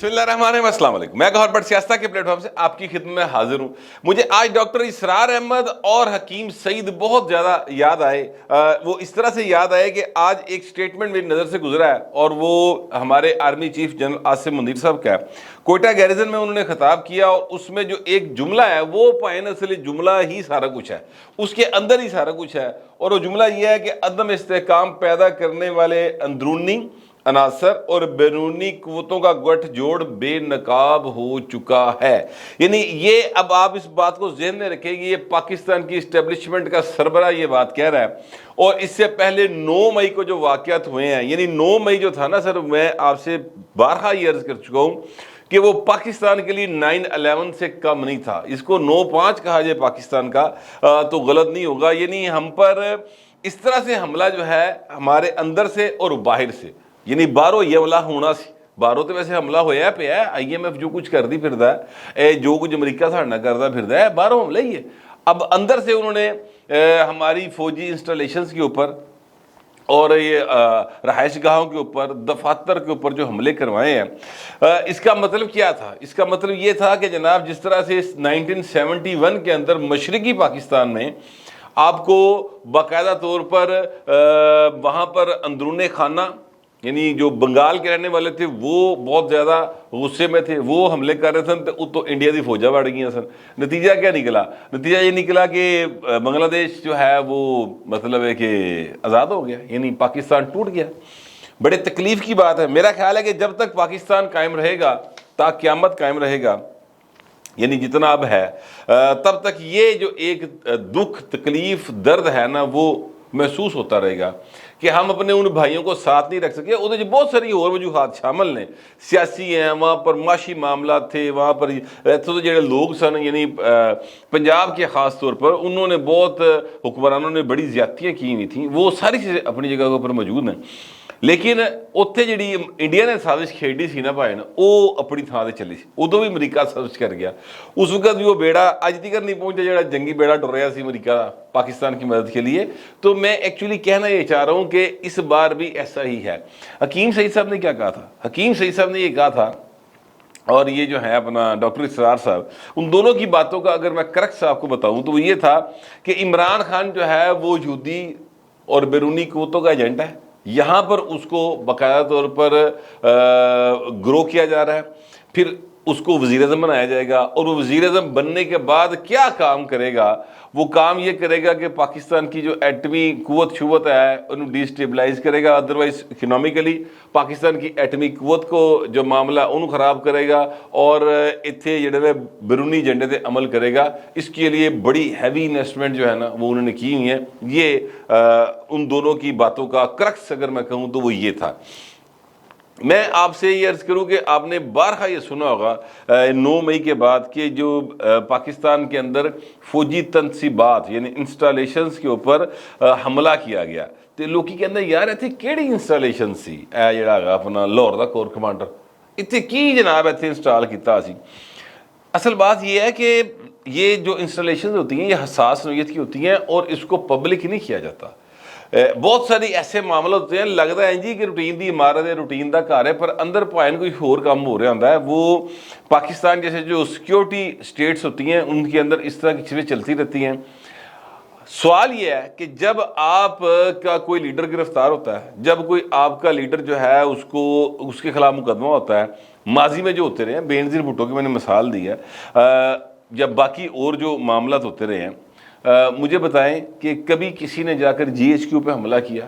بسم اللہ الرحمن الرحیم، السلام علیکم۔ میں گوہر بٹ سیاستہ کے پلیٹ فارم سے آپ کی خدمت میں حاضر ہوں۔ مجھے آج ڈاکٹر اسرار احمد اور حکیم سعید بہت زیادہ یاد آئے۔ وہ اس طرح سے یاد آئے کہ آج ایک سٹیٹمنٹ میری نظر سے گزرا ہے اور وہ ہمارے army chief general Asim Munir صاحب کا ہے۔ کوئٹہ گیریزن میں انہوں نے خطاب کیا اور اس میں جو ایک جملہ ہے وہ پائن اصل جملہ ہی سارا کچھ ہے، اس کے اندر ہی سارا کچھ ہے، اور وہ جملہ یہ ہے کہ عدم استحکام پیدا کرنے والے اندرونی عناصر اور بیرونی قوتوں کا گٹھ جوڑ بے نقاب ہو چکا ہے۔ یعنی یہ اب آپ اس بات کو ذہن میں رکھیں گے، یہ پاکستان کی اسٹیبلشمنٹ کا سربراہ یہ بات کہہ رہا ہے، اور اس سے پہلے 9 مئی کو جو واقعات ہوئے ہیں، یعنی 9 مئی جو تھا نا سر، میں آپ سے بارہا یہ عرض کر چکا ہوں کہ وہ پاکستان کے لیے 9/11 سے کم نہیں تھا۔ اس کو 9/5 کہا جائے پاکستان کا تو غلط نہیں ہوگا۔ یعنی ہم پر اس طرح سے حملہ جو ہے ہمارے اندر سے اور باہر سے، یعنی باہروں یہ حملہ ہونا سی، باہروں تو ویسے حملہ ہویا پہ ہے، IMF جو کچھ کر دی پھردا ہے، جو کچھ امریکہ ساڑھنا کردا پھردا ہے، باہروں حملہ ہی ہے۔ اب اندر سے انہوں نے ہماری فوجی انسٹالیشنز کے اوپر اور یہ رہائش گاہوں کے اوپر، دفاتر کے اوپر جو حملے کروائے ہیں، اس کا مطلب کیا تھا؟ اس کا مطلب یہ تھا کہ جناب جس طرح سے 1971 کے اندر مشرقی پاکستان میں آپ کو باقاعدہ طور پر وہاں پر اندرون خانہ، یعنی جو بنگال کے رہنے والے تھے وہ بہت زیادہ غصے میں تھے، وہ حملے کر رہے تھے تو انڈیا دی فوجیں بڑھ گئی ہیں سر۔ نتیجہ کیا نکلا؟ نتیجہ یہ نکلا کہ بنگلہ دیش جو ہے وہ مطلب ہے کہ آزاد ہو گیا، یعنی پاکستان ٹوٹ گیا۔ بڑے تکلیف کی بات ہے۔ میرا خیال ہے کہ جب تک پاکستان قائم رہے گا، تا قیامت قائم رہے گا، یعنی جتنا اب ہے، تب تک یہ جو ایک دکھ، تکلیف، درد ہے نا، وہ محسوس ہوتا رہے گا کہ ہم اپنے ان بھائیوں کو ساتھ نہیں رکھ سکے۔ ادھر بہت ساری اور وجوہات شامل نے، سیاسی ہیں، وہاں پر معاشی معاملات تھے، وہاں پر تو جڑے لوگ سن، یعنی پنجاب کے خاص طور پر انہوں نے بہت، حکمرانوں نے بڑی زیادتیاں کی ہوئی تھیں، وہ ساری چیزیں اپنی جگہ کے اوپر موجود ہیں، لیکن اتنے جڑی انڈیا نے سازش کھیڈی سی نا بھائی نا، وہ اپنی تھان سے چلی سی۔ ادو بھی امریکہ سازش کر گیا، اس وقت بھی وہ بیڑا اج تک نہیں پہنچا جڑا جنگی بیڑا ٹر رہا سی امریکہ پاکستان کی مدد کے لیے۔ تو میں ایکچولی کہنا یہ چاہ رہا ہوں کہ اس بار بھی ایسا ہی ہے۔ حکیم سعید صاحب نے کیا کہا تھا؟ حکیم سعید صاحب نے یہ کہا تھا، اور یہ جو ہے اپنا ڈاکٹر اسرار صاحب، ان دونوں کی باتوں کا اگر میں کرکٹ صاحب کو بتاؤں تو وہ یہ تھا کہ عمران خان جو ہے وہ یہودی اور بیرونی قوتوں کا ایجنٹ ہے، یہاں پر اس کو باقاعدہ طور پر گرو کیا جا رہا ہے، پھر اس کو وزیر اعظم بنایا جائے گا، اور وہ وزیر اعظم بننے کے بعد کیا کام کرے گا؟ وہ کام یہ کرے گا کہ پاکستان کی جو ایٹمی قوت شوت ہے انہوں ڈی اسٹیبلائز کرے گا، ادروائز اکنامیکلی پاکستان کی ایٹمی قوت کو جو معاملہ انہوں خراب کرے گا، اور اتنے جڑے بیرونی ایجنڈے تے عمل کرے گا۔ اس کے لیے بڑی ہیوی انویسٹمنٹ جو ہے نا وہ انہوں نے کی ہوئی ہے۔ یہ ان دونوں کی باتوں کا کرکس اگر میں کہوں تو وہ یہ تھا۔ میں آپ سے یہ عرض کروں کہ آپ نے بارہا یہ سنا ہوگا 9 مئی کے بعد کہ جو پاکستان کے اندر فوجی تنصیبات یعنی انسٹالیشنز کے اوپر حملہ کیا گیا، تو لوگی کہ اندر یار اتنے کیڑی انسٹالیشن سی، اے جڑا اپنا لاہور دا کور کمانڈر اتنے کی جناب اتنے انسٹال کیتا سی۔ اصل بات یہ ہے کہ یہ جو انسٹالیشنز ہوتی ہیں یہ حساس نوعیت کی ہوتی ہیں اور اس کو پبلک نہیں کیا جاتا۔ بہت ساری ایسے معاملات ہوتے ہیں، لگتا ہے جی کہ روٹین دی عمارت ہے، روٹین دا گھر ہے، پر اندر پوائنٹ کوئی اور کام ہو رہا ہوتا ہے۔ وہ پاکستان جیسے جو سیکیورٹی سٹیٹس ہوتی ہیں ان کے اندر اس طرح کی چیزیں چلتی رہتی ہیں۔ سوال یہ ہے کہ جب آپ کا کوئی لیڈر گرفتار ہوتا ہے، جب کوئی آپ کا لیڈر جو ہے اس کے خلاف مقدمہ ہوتا ہے، ماضی میں جو ہوتے رہے ہیں، بے نظیر بھٹو کی میں نے مثال دی ہے، جب باقی اور جو معاملات ہوتے رہے ہیں، مجھے بتائیں کہ کبھی کسی نے جا کر GHQ پہ حملہ کیا؟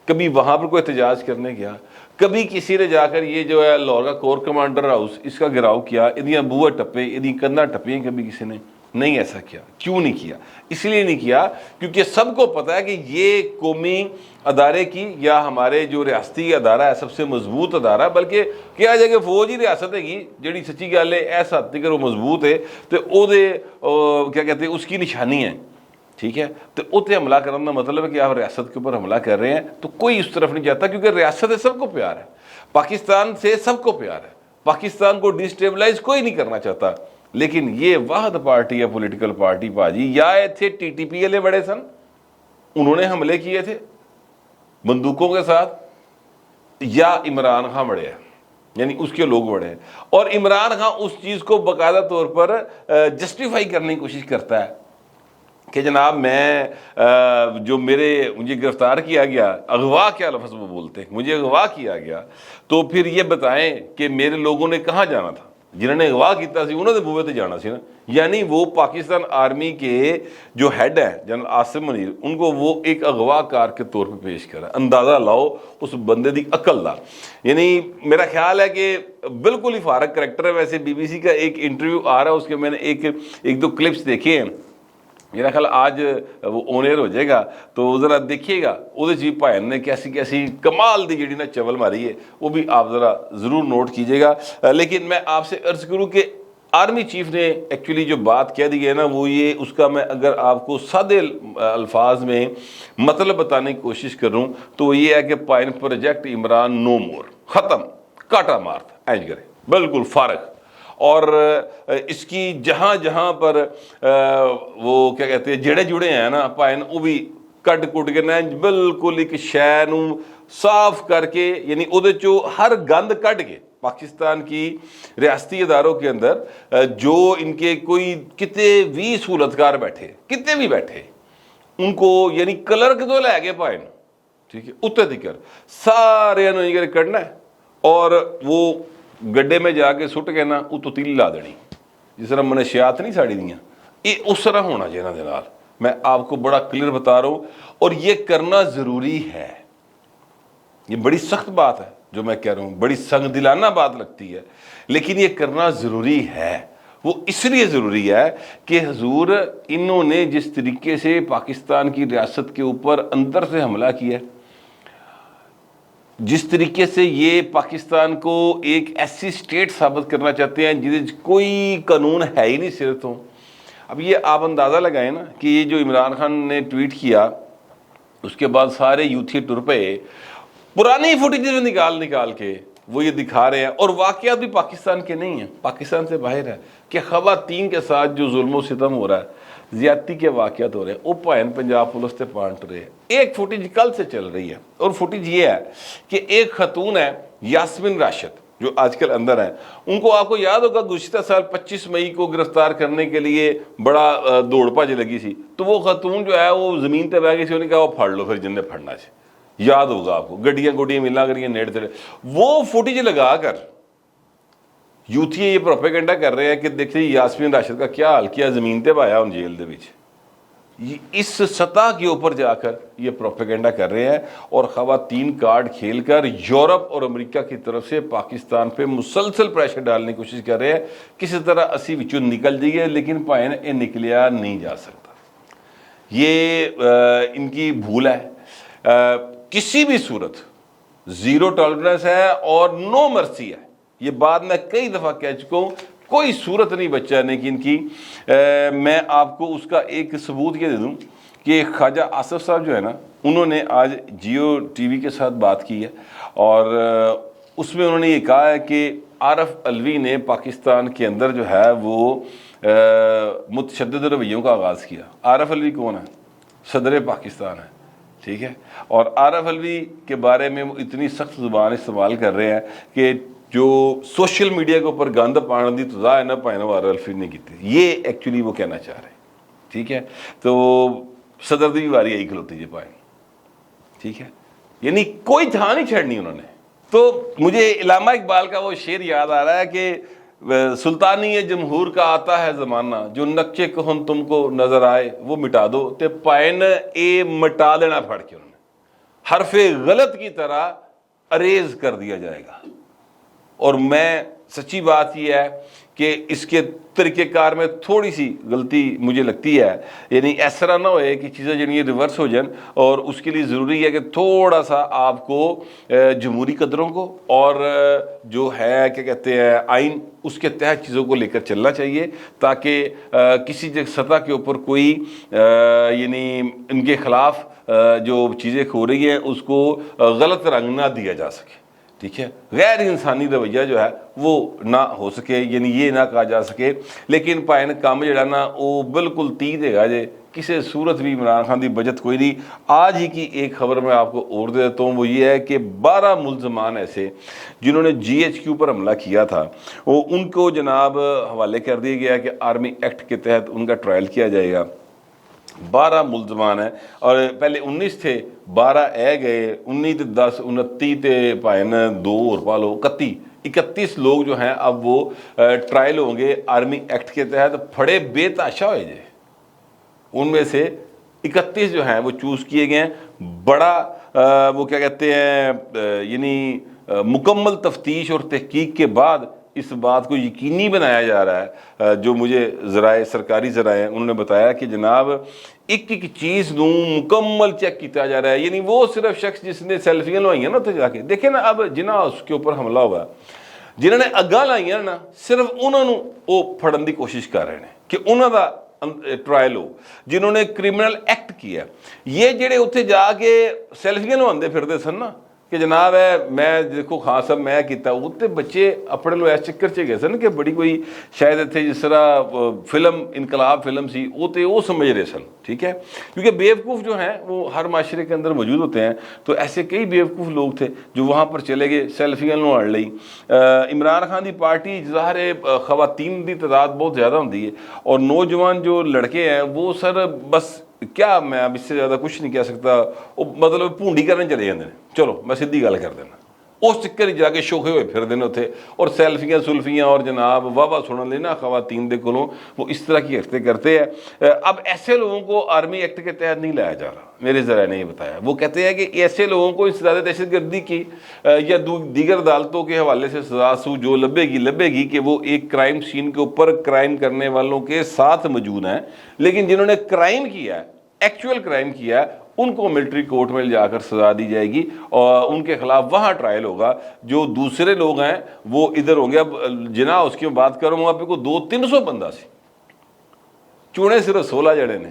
کبھی وہاں پر کوئی احتجاج کرنے گیا؟ کبھی کسی نے جا کر یہ جو ہے لاہور کا کور کمانڈر ہاؤس اس کا گھراؤ کیا، ادیاں بوئے ٹپے، ادی کندھاں ٹپیں؟ کبھی کسی نے نہیں ایسا کیا۔ کیوں نہیں کیا؟ اس لیے نہیں کیا کیونکہ سب کو پتہ ہے کہ یہ قومی ادارے کی یا ہمارے جو ریاستی ادارہ ہے سب سے مضبوط ادارہ، بلکہ کیا جائے کہ فوج ہی ریاست ہے گی جڑی سچی گل ہے ایسا اگر وہ مضبوط ہے تو وہ کیا کہتے ہیں اس کی نشانی ہے، ٹھیک ہے؟ تو اتنے حملہ کرنے کا مطلب ہے کہ آپ ریاست کے اوپر حملہ کر رہے ہیں، تو کوئی اس طرف نہیں جاتا کیونکہ ریاست سے سب کو پیار ہے، پاکستان سے سب کو پیار ہے، پاکستان کو ڈیسٹیبلائز کوئی نہیں کرنا چاہتا۔ لیکن یہ واحد پارٹی ہے پولیٹیکل پارٹی باجی، یا تھے TTP والے بڑے سن، انہوں نے حملے کیے تھے بندوقوں کے ساتھ، یا عمران خان بڑے ہیں۔ یعنی اس کے لوگ بڑے ہیں، اور عمران خان اس چیز کو باقاعدہ طور پر جسٹیفائی کرنے کی کوشش کرتا ہے کہ جناب میں جو مجھے گرفتار کیا گیا، اغوا کیا لفظ وہ بولتے ہیں، مجھے اغوا کیا گیا، تو پھر یہ بتائیں کہ میرے لوگوں نے کہاں جانا تھا، جنہوں نے اغوا کیتا سی انہوں نے بوئے تے جانا سی نا. یعنی وہ پاکستان آرمی کے جو ہیڈ ہیں جنرل عاصم منیر، ان کو وہ ایک اغوا کار کے طور پہ پیش کرا. اندازہ لاؤ اس بندے دی عقل دا. یعنی میرا خیال ہے کہ بالکل ہی فارغ کریکٹر ہے. ویسے بی بی سی کا ایک انٹرویو آ رہا ہے، اس کے میں نے ایک دو کلپس دیکھے ہیں. میرا خیال آج وہ آن ایئر ہو جائے گا تو ذرا دیکھیے گا وہ جی بھائن نے کیسی کمال دی جڑی نا چول ماری ہے، وہ بھی آپ ذرا ضرور نوٹ کیجیے گا. لیکن میں آپ سے عرض کروں کہ آرمی چیف نے ایکچولی جو بات کہہ دی ہے نا، وہ یہ، اس کا میں اگر آپ کو سادے الفاظ میں مطلب بتانے کی کوشش کروں تو وہ یہ ہے کہ پائن پروجیکٹ عمران نو مور، ختم، کاٹا مارتا اینج کرے، بالکل فارغ. اور اس کی جہاں جہاں پر وہ کیا کہتے ہیں جڑے جڑے ہیں نا پائن، وہ بھی کٹ کٹ کے نا بالکل ایک شے نو صاف کر کے، یعنی وہ ہر گند کٹ کے پاکستان کی ریاستی اداروں کے اندر جو ان کے کوئی کتے بھی سہولتکار بیٹھے، کتے بھی بیٹھے، ان کو یعنی کلرک تو لے گئے پائن، ٹھیک ہے، اتنے تکر سارے انہوں نے کرنا ہے اور وہ گڈے میں جا کے سٹ کے نا اتو تیل لا دینی، جس طرح منشیات نہیں ساڑی دیاں، یہ اس طرح ہونا چاہیے نا دے نال. میں آپ کو بڑا کلیئر بتا رہا ہوں، اور یہ کرنا ضروری ہے. یہ بڑی سخت بات ہے جو میں کہہ رہا ہوں، بڑی سنگ دلانہ بات لگتی ہے، لیکن یہ کرنا ضروری ہے. وہ اس لیے ضروری ہے کہ حضور انہوں نے جس طریقے سے پاکستان کی ریاست کے اوپر اندر سے حملہ کیا، جس طریقے سے یہ پاکستان کو ایک ایسی سٹیٹ ثابت کرنا چاہتے ہیں جس کوئی قانون ہے ہی نہیں صرف تو. اب یہ آپ اندازہ لگائیں نا کہ یہ جو عمران خان نے ٹویٹ کیا، اس کے بعد سارے یوتھی ٹر پہ پرانی فوٹیجز نکال کے وہ یہ دکھا رہے ہیں، اور واقعات بھی پاکستان کے نہیں ہیں، پاکستان سے باہر ہے، کہ خواتین کے ساتھ جو ظلم و ستم ہو رہا ہے، زیادتی کے واقعات ہو رہے ہیں، وہ پائن پنجاب پولیس تے پانٹ رہے ہیں. ایک فوٹیج کل سے چل رہی ہے، اور فوٹیج یہ ہے کہ ایک خاتون ہے یاسمین راشد جو آج کل اندر ہیں. ان کو آپ کو یاد ہوگا گزشتہ سال 25 مئی کو گرفتار کرنے کے لیے بڑا دوڑ بھاج لگی سی، تو وہ خاتون جو ہے وہ زمین تے بہ گئی سی، انہوں نے کہا وہ پھڑ لو پھر جن نے پھڑنا سے. یاد ہوگا آپ کو، گڈیاں ملا کریاں نیڑ تیڑے. وہ فوٹیج لگا کر یوتھی یہ پروپیگنڈا کر رہے ہیں کہ دیکھیں یاسمین راشد کا کیا حال کیا، زمین تے پایا ان جیل دے وچ. اس سطح کے اوپر جا کر یہ پروپیگنڈا کر رہے ہیں، اور خواتین کارڈ کھیل کر یورپ اور امریکہ کی طرف سے پاکستان پہ مسلسل پریشر ڈالنے کی کوشش کر رہے ہیں کسی طرح اسی وچوں نکل جائیے، لیکن پائن یہ نکلیا نہیں جا سکتا. یہ ان کی بھول ہے. کسی بھی صورت زیرو ٹالرنس ہے اور نو مرسی ہے. یہ بات میں کئی دفعہ کہہ چکا ہوں، کوئی صورت نہیں بچانے کی ان کی. میں آپ کو اس کا ایک ثبوت یہ دے دوں کہ خواجہ آصف صاحب جو ہے نا، انہوں نے آج جیو ٹی وی کے ساتھ بات کی ہے، اور اس میں انہوں نے یہ کہا ہے کہ عارف علوی نے پاکستان کے اندر جو ہے وہ متشدد رویوں کا آغاز کیا. عارف علوی کون ہے؟ صدر پاکستان ہے، ٹھیک ہے. اور عارف علوی کے بارے میں وہ اتنی سخت زبان استعمال کر رہے ہیں کہ جو سوشل میڈیا کے اوپر گند پانے دی تزا ہے نا پائنا عارف علوی نے کی تھی. یہ ایکچولی وہ کہنا چاہ رہے ہیں، ٹھیک ہے. تو صدر دی واری آئی کھلوتی جی پائن، ٹھیک ہے. یعنی کوئی تھا نہیں چھڑنی انہوں نے. تو مجھے علامہ اقبال کا وہ شعر یاد آ رہا ہے کہ سلطانی جمہور کا آتا ہے زمانہ، جو نقشے کہن تم کو نظر آئے وہ مٹا دو. تے پائن اے مٹا دینا پھڑ کے انہوں نے حرف غلط کی طرح اریز کر دیا جائے گا. اور میں سچی بات یہ ہے کہ اس کے طریقہ کار میں تھوڑی سی غلطی مجھے لگتی ہے. یعنی اس طرح نہ ہوئے کہ چیزیں جنہیں ریورس ہو جائیں، اور اس کے لیے ضروری ہے کہ تھوڑا سا آپ کو جمہوری قدروں کو اور جو ہے کیا کہتے ہیں آئین، اس کے تحت چیزوں کو لے کر چلنا چاہیے، تاکہ کسی سطح کے اوپر کوئی یعنی ان کے خلاف جو چیزیں ہو رہی ہیں اس کو غلط رنگ نہ دیا جا سکے. ٹھیک ہے، غیر انسانی رویہ جو ہے وہ نہ ہو سکے، یعنی یہ نہ کہا جا سکے، لیکن پائن کام جڑا نا وہ بالکل تی دے گا جے کسی صورت بھی عمران خان دی بجت کوئی نہیں۔ آج ہی کی ایک خبر میں آپ کو اور دے دیتا ہوں، وہ یہ ہے کہ 12 ملزمان ایسے جنہوں نے جی ایچ کیو پر حملہ کیا تھا، وہ ان کو جناب حوالے کر دیا گیا کہ آرمی ایکٹ کے تحت ان کا ٹرائل کیا جائے گا۔ 12 ملزمان ہیں، اور پہلے 19 تھے، 12 اے گئے، 19 تے 10 29 تے پائن 2 اور پالو 31 لوگ جو ہیں اب وہ ٹرائل ہوں گے آرمی ایکٹ کے تحت۔ پھڑے بے تحاشا ہوئے جے، ان میں سے 31 جو ہیں وہ چوز کیے گئے ہیں۔ بڑا وہ کیا کہتے ہیں، یعنی مکمل تفتیش اور تحقیق کے بعد اس بات کو یقینی بنایا جا رہا ہے، جو مجھے ذرائع سرکاری ذرائع ہیں انہوں نے بتایا کہ جناب ایک چیز نو مکمل چیک کیا جا رہا ہے۔ یعنی وہ صرف شخص جس نے سیلفیاں لوائی ہیں نا تو جا کے دیکھیں نا، اب جنہاں اس کے اوپر حملہ ہوا، جنہوں نے اگاں لائی ہیں نا، صرف انہوں نے وہ پھڑن دی کوشش کر رہے ہیں کہ انہوں دا ٹرائل ہو، جنہوں نے کرمنل ایکٹ کیا۔ یہ جڑے اتنے جا کے سیلفیاں لواندے پھردے سن نا کہ جناب ہے میں دیکھو خان صاحب میں کیتا، وہ تے بچے اپنے لو ایس چکر چ گئے سن کہ بڑی کوئی شاید اتنے جس طرح فلم انقلاب فلم سی وہ تے وہ سمجھ رہے سن، ٹھیک ہے، کیونکہ بیوقوف جو ہیں وہ ہر معاشرے کے اندر موجود ہوتے ہیں۔ تو ایسے کئی بیوقوف لوگ تھے جو وہاں پر چلے گئے سیلفیاں لوان لئی۔ عمران خان دی پارٹی ظاہر خواتین دی تعداد بہت زیادہ ہوندی ہے، اور نوجوان جو لڑکے ہیں وہ سر بس کیا میں اب اس سے زیادہ کچھ نہیں کہہ سکتا، وہ مطلب پونڈی کرنے چلے جاندے ہیں۔ چلو میں سیدھی گل کر دینا، اس چکر جا کے شوخے ہوئے پھر دینے اتنے، اور سیلفیاں سلفیاں اور جناب واہ سنن لینا خواتین دے کولوں، وہ اس طرح کی حرکتیں کرتے ہیں۔ اب ایسے لوگوں کو آرمی ایکٹ کے تحت نہیں لایا جا رہا، میرے ذرائع نے یہ بتایا۔ وہ کہتے ہیں کہ ایسے لوگوں کو انسداد دہشت گردی کی یا دیگر عدالتوں کے حوالے سے سزا سو جو لبے گی کہ وہ ایک کرائم سین کے اوپر کرائم کرنے والوں کے ساتھ موجود ہیں، لیکن جنہوں نے کرائم کیا ہے، ایکچوئل کرائم کیا ہے، ان کو ملٹری کورٹ میں جا کر سزا دی جائے گی اور ان کے خلاف وہاں ٹرائل ہوگا۔ جو دوسرے لوگ ہیں وہ ادھر ہوں گے۔ اب جنا اس کی بات کروں وہاں پہ کوئی 200-300 بندہ سی چونے صرف 16 جڑے نے،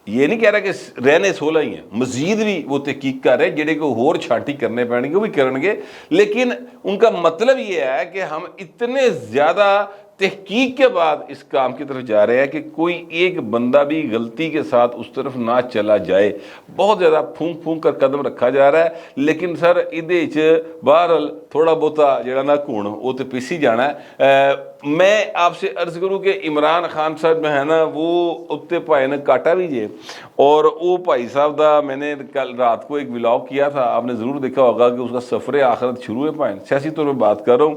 یہ نہیں کہہ رہا کہ رہنے 16 ہی ہیں، مزید بھی وہ تحقیق کر رہے جڑے کو ہور چھانٹی کرنے پڑیں گے وہ بھی کرن گے، لیکن ان کا مطلب یہ ہے کہ ہم اتنے زیادہ تحقیق کے بعد اس کام کی طرف جا رہے ہیں کہ کوئی ایک بندہ بھی غلطی کے ساتھ اس طرف نہ چلا جائے۔ بہت زیادہ پھونک پھونک کر قدم رکھا جا رہا ہے، لیکن سر ادھے بہرحال تھوڑا بہتا جڑا نا کون وہ تو پیسی جانا ہے۔ میں آپ سے عرض کروں کہ عمران خان صاحب جو ہے نا وہ اتنے پائے نے کاٹا بھی جے، اور وہ بھائی صاحب دا میں نے کل رات کو ایک ولاگ کیا تھا، آپ نے ضرور دیکھا ہوگا کہ اس کا سفر آخرت شروع ہے پائے، سیاسی طور پہ بات کر رہا ہوں،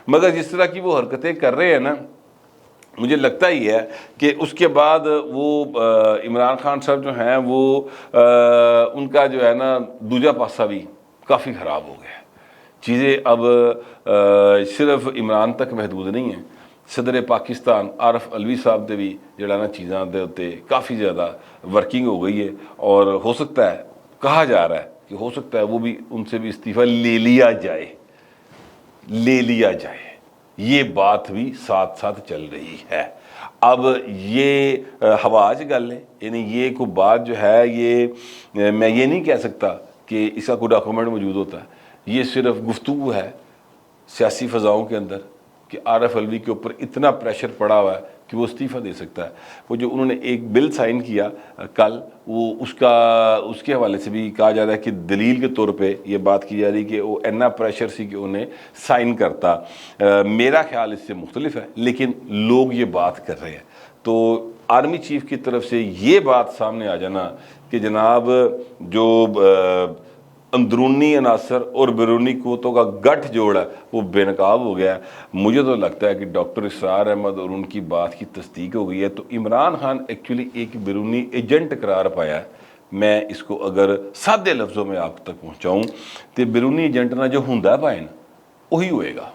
مگر جس طرح کی وہ حرکتیں کر رہے ہیں نا، مجھے لگتا ہی ہے کہ اس کے بعد وہ عمران خان صاحب جو ہیں وہ ان کا جو ہے نا دوجا پاسا بھی کافی خراب ہو گیا ہے۔ چیزیں اب صرف عمران تک محدود نہیں ہیں، صدر پاکستان عارف علوی صاحب دے بھی جڑا نا چیزاں دے ہوتے کافی زیادہ ورکنگ ہو گئی ہے، اور ہو سکتا ہے، کہا جا رہا ہے کہ ہو سکتا ہے وہ بھی ان سے بھی استعفیٰ لے لیا جائے، یہ بات بھی ساتھ ساتھ چل رہی ہے۔ اب یہ ہواج گل ہے، یعنی یہ کوئی بات جو ہے، یہ میں یہ نہیں کہہ سکتا کہ اس کا کوئی ڈاکومنٹ موجود ہوتا ہے، یہ صرف گفتگو ہے سیاسی فضاؤں کے اندر کہ عارف علوی کے اوپر اتنا پریشر پڑا ہوا ہے کہ وہ استعفیٰ دے سکتا ہے۔ وہ جو انہوں نے ایک بل سائن کیا کل، وہ اس کے حوالے سے بھی کہا جا رہا ہے کہ دلیل کے طور پہ یہ بات کی جا رہی کہ وہ اینا پریشر سی کہ انہیں سائن کرتا۔ میرا خیال اس سے مختلف ہے، لیکن لوگ یہ بات کر رہے ہیں۔ تو آرمی چیف کی طرف سے یہ بات سامنے آ جانا کہ جناب جو اندرونی عناصر اور بیرونی قوتوں کا گٹھ جوڑ ہے وہ بے نقاب ہو گیا ہے۔ مجھے تو لگتا ہے کہ ڈاکٹر اسرار احمد اور ان کی بات کی تصدیق ہو گئی ہے، تو عمران خان ایکچولی ایک بیرونی ایجنٹ قرار پایا ہے۔ میں اس کو اگر سادے لفظوں میں آپ تک پہنچاؤں تو بیرونی ایجنٹ نہ جو ہوندا پائے نا وہی ہوئے گا۔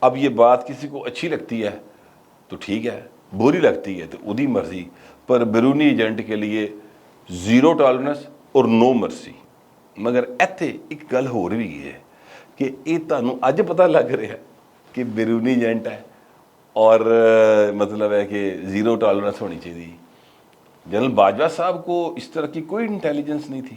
اب یہ بات کسی کو اچھی لگتی ہے تو ٹھیک ہے، بری لگتی ہے تو ادھی مرضی، پر بیرونی ایجنٹ کے لیے زیرو ٹالرنس اور نو مرسی۔ مگر ایتھے ایک گل ہور بھی ہے کہ یہ تانوں اج پتہ لگ رہا ہے کہ بیرونی ایجنٹ ہے اور مطلب ہے کہ زیرو ٹالرنس ہونی چاہیے۔ جنرل باجوہ صاحب کو اس طرح کی کوئی انٹیلیجنس نہیں تھی،